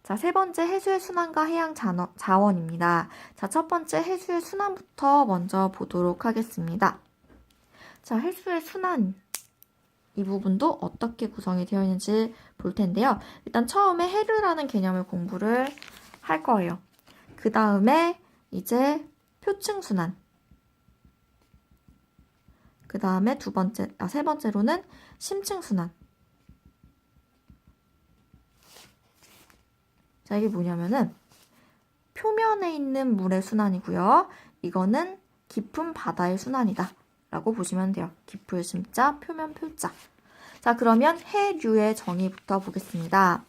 자, 세 번째 해수의 순환과 해양 자원입니다. 자, 첫 번째 해수의 순환부터 먼저 보도록 하겠습니다. 자, 해수의 순환. 이 부분도 어떻게 구성이 되어 있는지 볼 텐데요. 일단 처음에 해류라는 개념을 공부를 할 거예요. 그 다음에 이제 표층순환. 그 다음에 세 번째로는 심층순환. 자, 이게 뭐냐면은 표면에 있는 물의 순환이고요. 이거는 깊은 바다의 순환이다 라고 보시면 돼요. 깊을 심자, 표면 표자. 자, 그러면 해류의 정의부터 보겠습니다.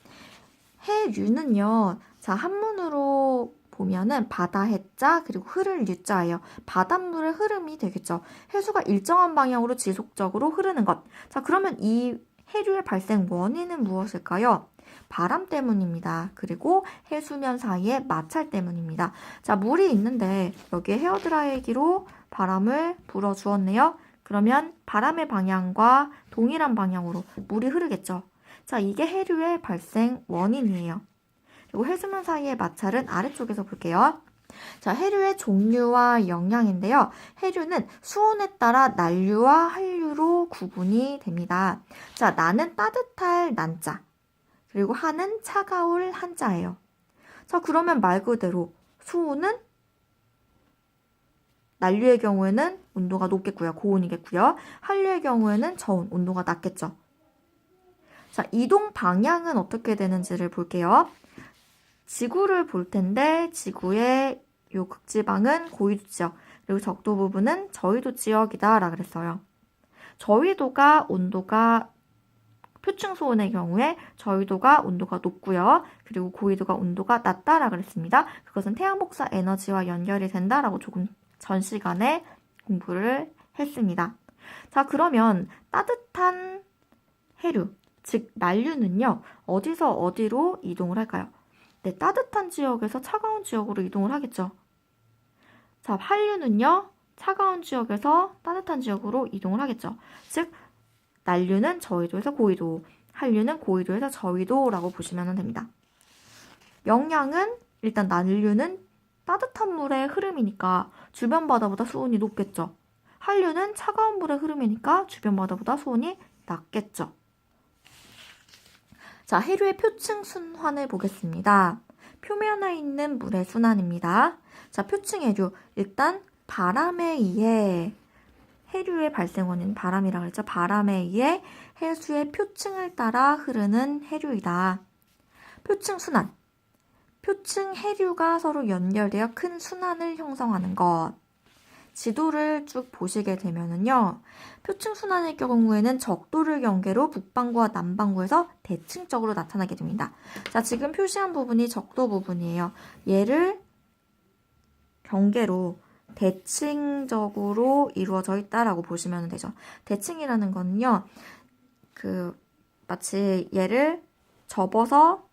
해류는요, 자, 한문으로 보면은 바다 해자 그리고 흐를 유자예요. 바닷물의 흐름이 되겠죠. 해수가 일정한 방향으로 지속적으로 흐르는 것. 자, 그러면 이 해류의 발생 원인은 무엇일까요? 바람 때문입니다. 그리고 해수면 사이의 마찰 때문입니다. 자, 물이 있는데 여기에 헤어드라이기로 바람을 불어주었네요. 그러면 바람의 방향과 동일한 방향으로 물이 흐르겠죠. 자, 이게 해류의 발생 원인이에요. 그리고 해수면 사이의 마찰은 아래쪽에서 볼게요. 자, 해류의 종류와 영향인데요. 해류는 수온에 따라 난류와 한류로 구분이 됩니다. 자, 나는 따뜻할 난자, 그리고 하는 차가울 한자예요. 자, 그러면 말 그대로 수온은 난류의 경우에는 온도가 높겠고요. 고온이겠고요. 한류의 경우에는 저온, 온도가 낮겠죠. 자, 이동 방향은 어떻게 되는지를 볼게요. 지구를 볼 텐데 지구의 요 극지방은 고위도 지역, 그리고 적도 부분은 저위도 지역이다 라고 그랬어요. 저위도가 온도가 표층 수온의 경우에 저위도가 온도가 높고요. 그리고 고위도가 온도가 낮다라고 그랬습니다. 그것은 태양 복사 에너지와 연결이 된다라고 조금 전 시간에 공부를 했습니다. 자, 그러면 따뜻한 해류, 즉 난류는요. 어디서 어디로 이동을 할까요? 네, 따뜻한 지역에서 차가운 지역으로 이동을 하겠죠. 자, 한류는요. 차가운 지역에서 따뜻한 지역으로 이동을 하겠죠. 즉 난류는 저위도에서 고위도, 한류는 고위도에서 저위도라고 보시면 됩니다. 영향은 일단 난류는 따뜻한 물의 흐름이니까 주변 바다보다 수온이 높겠죠. 한류는 차가운 물의 흐름이니까 주변 바다보다 수온이 낮겠죠. 자, 해류의 표층 순환을 보겠습니다. 표면에 있는 물의 순환입니다. 자, 표층 해류. 일단 바람에 의해 해류의 발생 원인 바람이라고 했죠. 바람에 의해 해수의 표층을 따라 흐르는 해류이다. 표층 순환. 표층 해류가 서로 연결되어 큰 순환을 형성하는 것. 지도를 쭉 보시게 되면은요. 표층 순환의 경우에는 적도를 경계로 북반구와 남반구에서 대칭적으로 나타나게 됩니다. 자, 지금 표시한 부분이 적도 부분이에요. 얘를 경계로 대칭적으로 이루어져 있다라고 보시면 되죠. 대칭이라는 거는요. 마치 얘를 접어서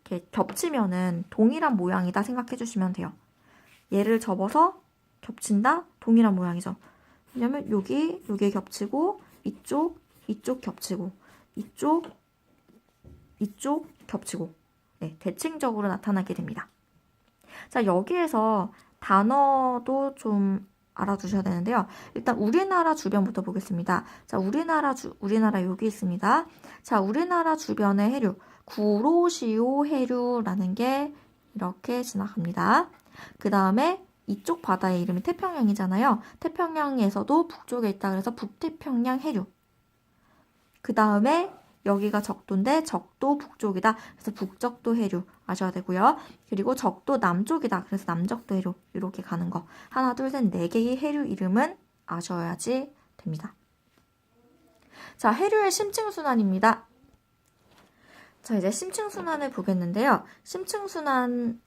이렇게 겹치면은 동일한 모양이다 생각해 주시면 돼요. 얘를 접어서 겹친다? 동일한 모양이죠. 왜냐면 여기에 겹치고 이쪽 겹치고 이쪽 겹치고 네, 대칭적으로 나타나게 됩니다. 자, 여기에서 단어도 좀 알아두셔야 되는데요. 일단 우리나라 주변부터 보겠습니다. 자, 우리나라 여기 있습니다. 자, 우리나라 주변의 해류, 구로시오 해류라는 게 이렇게 지나갑니다. 그 다음에 이쪽 바다의 이름이 태평양이잖아요. 태평양에서도 북쪽에 있다 그래서 북태평양 해류. 그 다음에 여기가 적도인데 적도 북쪽이다. 그래서 북적도 해류 아셔야 되고요. 그리고 적도 남쪽이다. 그래서 남적도 해류 이렇게 가는 거. 하나, 둘, 셋, 네 개의 해류 이름은 아셔야지 됩니다. 자, 해류의 심층순환입니다. 자, 이제 심층순환을 보겠는데요. 심층순환은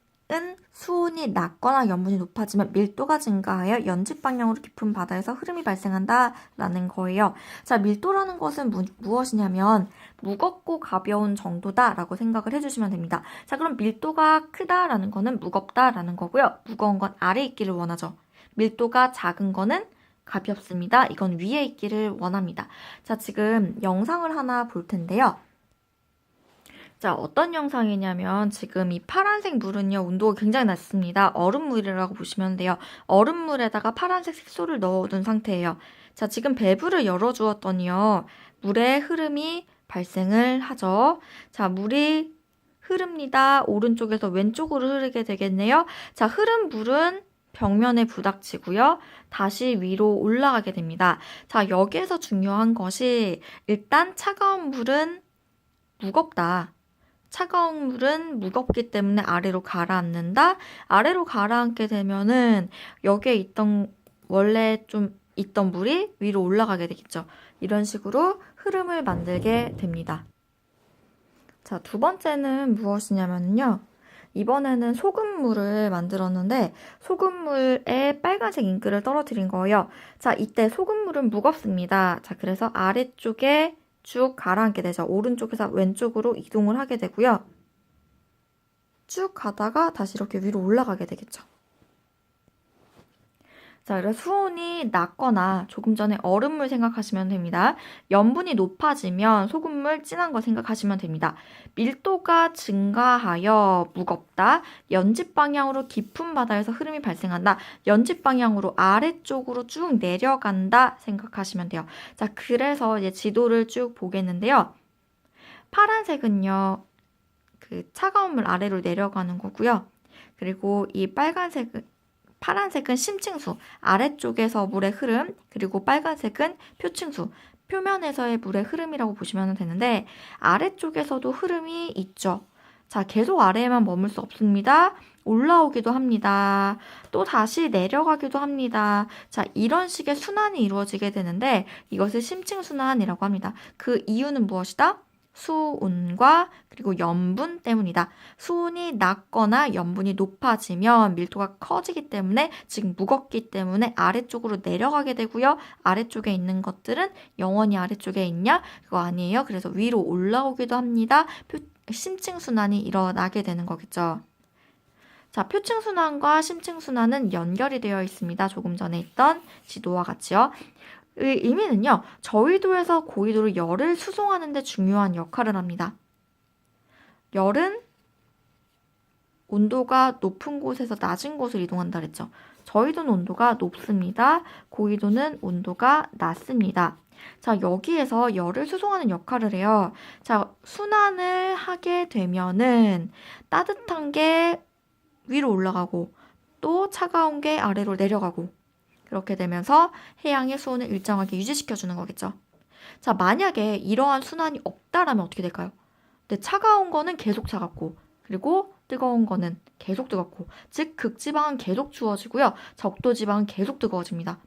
수온이 낮거나 염분이 높아지면 밀도가 증가하여 연집 방향으로 깊은 바다에서 흐름이 발생한다라는 거예요. 자, 밀도라는 것은 무엇이냐면 무겁고 가벼운 정도다라고 생각을 해주시면 됩니다. 자, 그럼 밀도가 크다라는 거는 무겁다라는 거고요. 무거운 건 아래에 있기를 원하죠. 밀도가 작은 거는 가볍습니다. 이건 위에 있기를 원합니다. 자, 지금 영상을 하나 볼 텐데요. 자, 어떤 영상이냐면 지금 이 파란색 물은요, 온도가 굉장히 낮습니다. 얼음물이라고 보시면 돼요. 얼음물에다가 파란색 색소를 넣어둔 상태예요. 자, 지금 밸브를 열어주었더니요, 물의 흐름이 발생을 하죠. 자, 물이 흐릅니다. 오른쪽에서 왼쪽으로 흐르게 되겠네요. 자, 흐른 물은 벽면에 부닥치고요. 다시 위로 올라가게 됩니다. 자, 여기에서 중요한 것이 일단 차가운 물은 무겁다. 차가운 물은 무겁기 때문에 아래로 가라앉는다. 아래로 가라앉게 되면은 여기에 있던 원래 좀 있던 물이 위로 올라가게 되겠죠. 이런 식으로 흐름을 만들게 됩니다. 자, 두 번째는 무엇이냐면요. 이번에는 소금물을 만들었는데 소금물에 빨간색 잉크를 떨어뜨린 거예요. 자, 이때 소금물은 무겁습니다. 자, 그래서 아래쪽에 쭉 가라앉게 되죠. 오른쪽에서 왼쪽으로 이동을 하게 되고요. 쭉 가다가 다시 이렇게 위로 올라가게 되겠죠. 자, 그래서 수온이 낮거나 조금 전에 얼음물 생각하시면 됩니다. 염분이 높아지면 소금물 진한 거 생각하시면 됩니다. 밀도가 증가하여 무겁다. 연집 방향으로 깊은 바다에서 흐름이 발생한다. 연집 방향으로 아래쪽으로 쭉 내려간다 생각하시면 돼요. 자, 그래서 이제 지도를 쭉 보겠는데요. 파란색은요, 그 차가운 물 아래로 내려가는 거고요. 그리고 이 파란색은 심층수, 아래쪽에서 물의 흐름, 그리고 빨간색은 표층수, 표면에서의 물의 흐름이라고 보시면 되는데 아래쪽에서도 흐름이 있죠. 자, 계속 아래에만 머물 수 없습니다. 올라오기도 합니다. 또 다시 내려가기도 합니다. 자, 이런 식의 순환이 이루어지게 되는데 이것을 심층순환이라고 합니다. 그 이유는 무엇이다? 수온과 그리고 염분 때문이다. 수온이 낮거나 염분이 높아지면 밀도가 커지기 때문에 지금 무겁기 때문에 아래쪽으로 내려가게 되고요. 아래쪽에 있는 것들은 영원히 아래쪽에 있냐? 그거 아니에요. 그래서 위로 올라오기도 합니다. 심층순환이 일어나게 되는 거겠죠. 자, 표층순환과 심층순환은 연결이 되어 있습니다. 조금 전에 있던 지도와 같이요. 의미는요, 저위도에서 고위도로 열을 수송하는 데 중요한 역할을 합니다. 열은 온도가 높은 곳에서 낮은 곳을 이동한다 그랬죠. 저위도는 온도가 높습니다. 고위도는 온도가 낮습니다. 자, 여기에서 열을 수송하는 역할을 해요. 자, 순환을 하게 되면은 따뜻한 게 위로 올라가고 또 차가운 게 아래로 내려가고 그렇게 되면서 해양의 수온을 일정하게 유지시켜주는 거겠죠. 자, 만약에 이러한 순환이 없다라면 어떻게 될까요? 근데 차가운 거는 계속 차갑고 그리고 뜨거운 거는 계속 뜨겁고 즉 극지방은 계속 추워지고요. 적도지방은 계속 뜨거워집니다.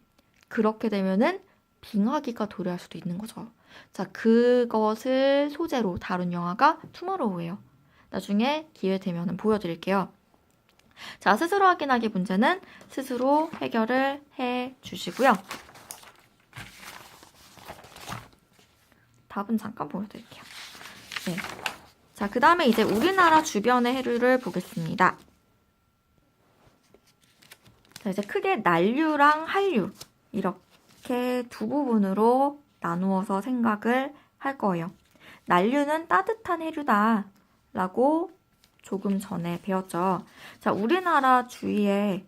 그렇게 되면은 빙하기가 도래할 수도 있는 거죠. 자, 그것을 소재로 다룬 영화가 투모로우예요. 나중에 기회 되면 보여드릴게요. 자, 스스로 확인하기 문제는 스스로 해결을 해 주시고요. 답은 잠깐 보여드릴게요. 네. 자, 그 다음에 이제 우리나라 주변의 해류를 보겠습니다. 자, 이제 크게 난류랑 한류 이렇게 두 부분으로 나누어서 생각을 할 거예요. 난류는 따뜻한 해류다 라고 조금 전에 배웠죠. 자, 우리나라 주위에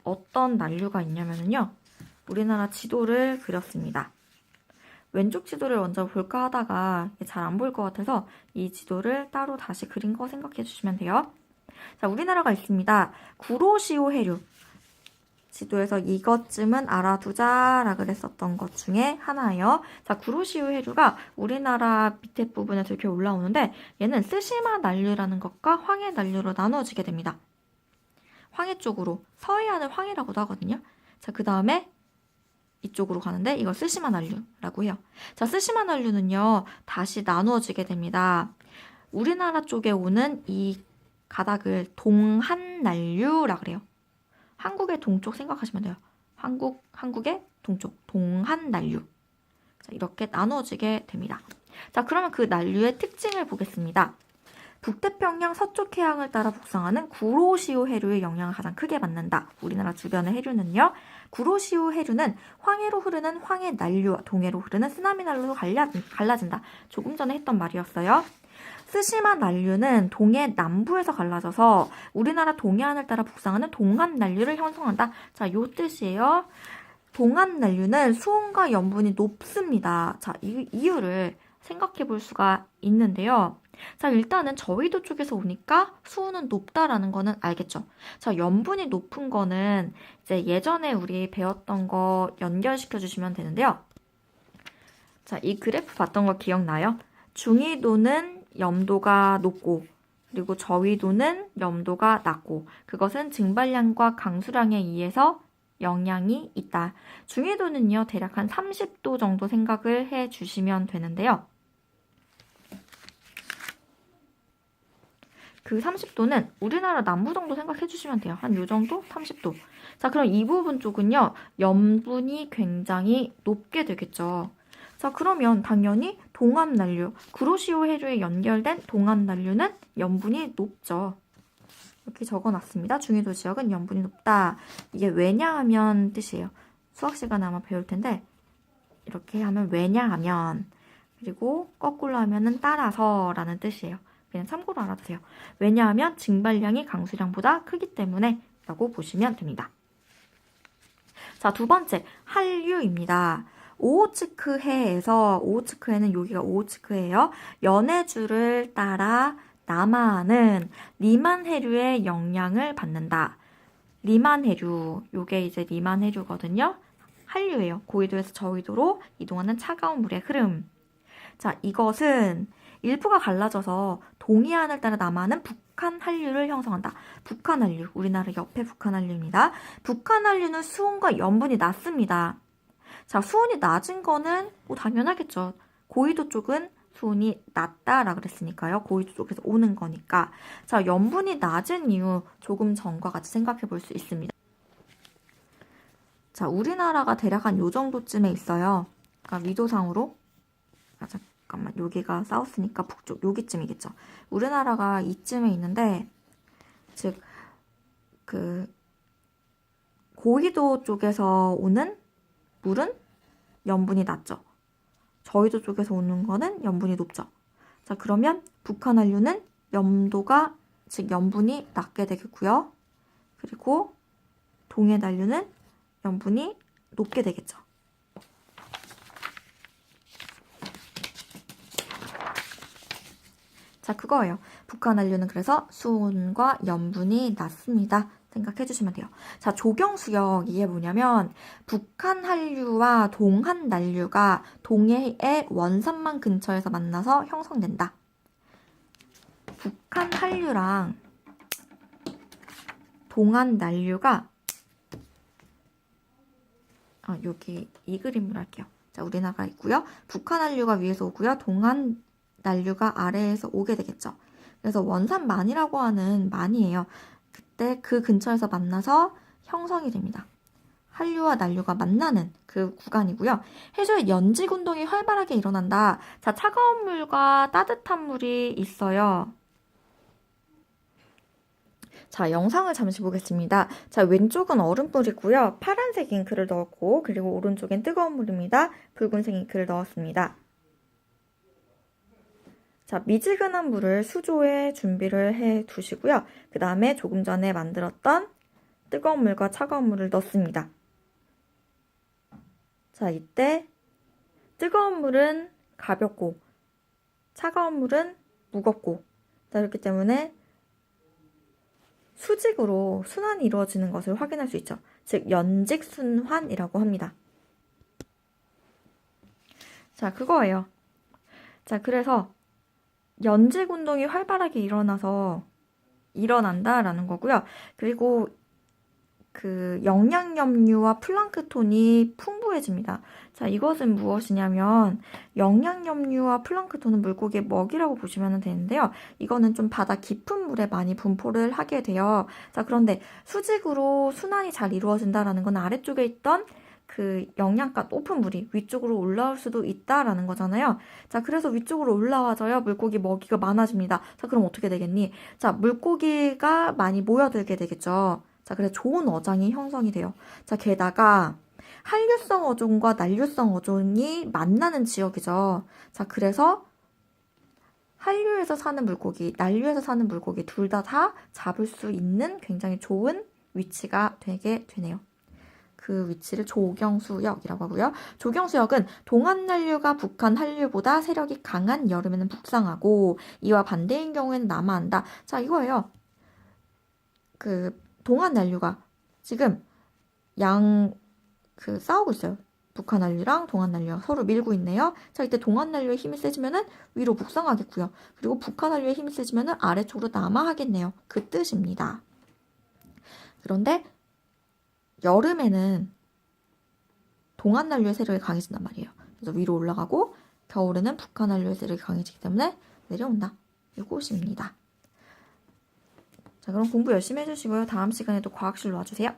어떤 난류가 있냐면요. 우리나라 지도를 그렸습니다. 왼쪽 지도를 먼저 볼까 하다가 잘 안 보일 것 같아서 이 지도를 따로 다시 그린 거 생각해 주시면 돼요. 자, 우리나라가 있습니다. 구로시오 해류. 지도에서 이것쯤은 알아두자라 그랬었던 것 중에 하나예요. 자, 구로시오 해류가 우리나라 밑에 부분에서 이렇게 올라오는데 얘는 쓰시마 난류라는 것과 황해 난류로 나누어지게 됩니다. 황해 쪽으로, 서해안을 황해라고도 하거든요. 자, 그 다음에 이쪽으로 가는데 이걸 쓰시마 난류라고 해요. 자, 쓰시마 난류는요, 다시 나누어지게 됩니다. 우리나라 쪽에 오는 이 가닥을 동한 난류라 그래요. 한국의 동쪽 생각하시면 돼요. 한국의 동쪽, 동한 난류. 자, 이렇게 나누어지게 됩니다. 자, 그러면 그 난류의 특징을 보겠습니다. 북태평양 서쪽 해양을 따라 북상하는 구로시오 해류의 영향을 가장 크게 받는다. 우리나라 주변의 해류는요. 구로시오 해류는 황해로 흐르는 황해 난류와 동해로 흐르는 쓰나미 난류로 갈라진다. 조금 전에 했던 말이었어요. 스시마 난류는 동해 남부에서 갈라져서 우리나라 동해안을 따라 북상하는 동안 난류를 형성한다. 자, 요 뜻이에요. 동안 난류는 수온과 염분이 높습니다. 자, 이 이유를 생각해 볼 수가 있는데요. 자, 일단은 저위도 쪽에서 오니까 수온은 높다라는 거는 알겠죠. 자, 염분이 높은 거는 이제 예전에 우리 배웠던 거 연결시켜 주시면 되는데요. 자, 이 그래프 봤던 거 기억나요? 중위도는 염도가 높고 그리고 저위도는 염도가 낮고 그것은 증발량과 강수량에 의해서 영향이 있다. 중위도는요, 대략 한 30도 정도 생각을 해 주시면 되는데요. 그 30도는 우리나라 남부 정도 생각해 주시면 돼요. 한 요 정도? 30도. 자, 그럼 이 부분 쪽은요, 염분이 굉장히 높게 되겠죠. 자, 그러면 당연히 동암난류, 구로시오 해류에 연결된 동암난류는 염분이 높죠. 이렇게 적어놨습니다. 중위도 지역은 염분이 높다. 이게 왜냐하면 뜻이에요. 수학 시간에 아마 배울 텐데 이렇게 하면 왜냐하면 그리고 거꾸로 하면은 따라서라는 뜻이에요. 그냥 참고로 알아두세요. 왜냐하면 증발량이 강수량보다 크기 때문에 라고 보시면 됩니다. 자, 두 번째 한류입니다. 오호츠크해에서 오호츠크해는 여기가 오호츠크해예요. 연해주를 따라 남하하는 리만 해류의 영향을 받는다. 리만 해류, 요게 이제 리만 해류거든요. 한류예요. 고위도에서 저위도로 이동하는 차가운 물의 흐름. 자, 이것은 일부가 갈라져서 동해안을 따라 남하하는 북한 한류를 형성한다. 북한 한류, 우리나라 옆에 북한 한류입니다. 북한 한류는 수온과 염분이 낮습니다. 자, 수온이 낮은 거는 뭐 당연하겠죠. 고위도 쪽은 수온이 낮다라 그랬으니까요. 고위도 쪽에서 오는 거니까. 자, 염분이 낮은 이유 조금 전과 같이 생각해 볼 수 있습니다. 자, 우리나라가 대략 한 요 정도쯤에 있어요. 그러니까 위도상으로. 잠깐만, 여기가 사우스니까 북쪽, 여기쯤이겠죠. 우리나라가 이쯤에 있는데, 즉, 고위도 쪽에서 오는 물은 염분이 낮죠. 저위도 쪽에서 오는 거는 염분이 높죠. 자, 그러면 북한 한류는 염도가, 즉 염분이 낮게 되겠고요. 그리고 동해 난류는 염분이 높게 되겠죠. 자, 그거예요. 북한 한류는 그래서 수온과 염분이 낮습니다. 생각해 주시면 돼요. 자, 조경수역 이게 뭐냐면 북한 한류와 동한 난류가 동해의 원산만 근처에서 만나서 형성된다. 북한 한류랑 동한 난류가 여기 이 그림으로 할게요. 자, 우리나라가 있고요. 북한 한류가 위에서 오고요. 동한 난류가 아래에서 오게 되겠죠. 그래서 원산만이라고 하는 만이에요. 그때 그 근처에서 만나서 형성이 됩니다. 한류와 난류가 만나는 그 구간이고요. 해수의 연직 운동이 활발하게 일어난다. 자, 차가운 물과 따뜻한 물이 있어요. 자, 영상을 잠시 보겠습니다. 자, 왼쪽은 얼음물이고요. 파란색 잉크를 넣었고, 그리고 오른쪽엔 뜨거운 물입니다. 붉은색 잉크를 넣었습니다. 자, 미지근한 물을 수조에 준비를 해 두시고요. 그 다음에 조금 전에 만들었던 뜨거운 물과 차가운 물을 넣습니다. 자, 이때 뜨거운 물은 가볍고 차가운 물은 무겁고, 자, 그렇기 때문에 수직으로 순환이 이루어지는 것을 확인할 수 있죠. 즉, 연직순환이라고 합니다. 자, 그거예요. 자, 그래서 연직 운동이 활발하게 일어난다라는 거고요. 그리고 그 영양염류와 플랑크톤이 풍부해집니다. 자, 이것은 무엇이냐면 영양염류와 플랑크톤은 물고기의 먹이라고 보시면 되는데요. 이거는 좀 바다 깊은 물에 많이 분포를 하게 돼요. 자, 그런데 수직으로 순환이 잘 이루어진다라는 건 아래쪽에 있던 그 영양가 높은 물이 위쪽으로 올라올 수도 있다라는 거잖아요. 자, 그래서 위쪽으로 올라와서요, 물고기 먹이가 많아집니다. 자, 그럼 어떻게 되겠니? 자, 물고기가 많이 모여들게 되겠죠. 자, 그래서 좋은 어장이 형성이 돼요. 자, 게다가 한류성 어종과 난류성 어종이 만나는 지역이죠. 자, 그래서 한류에서 사는 물고기, 난류에서 사는 물고기 둘 다 잡을 수 있는 굉장히 좋은 위치가 되게 되네요. 그 위치를 조경수역이라고 하고요. 조경수역은 동한 난류가 북한 한류보다 세력이 강한 여름에는 북상하고 이와 반대인 경우에는 남하한다. 자, 이거예요. 그 동한 난류가 지금 싸우고 있어요. 북한 난류랑 동한 난류랑 서로 밀고 있네요. 자, 이때 동한 난류의 힘이 세지면은 위로 북상하겠고요. 그리고 북한 난류의 힘이 세지면은 아래쪽으로 남하하겠네요. 그 뜻입니다. 그런데 여름에는 동한 난류의 세력이 강해진단 말이에요. 그래서 위로 올라가고 겨울에는 북한 난류의 세력이 강해지기 때문에 내려온다. 이것입니다. 자, 그럼 공부 열심히 해주시고요. 다음 시간에도 과학실로 와주세요.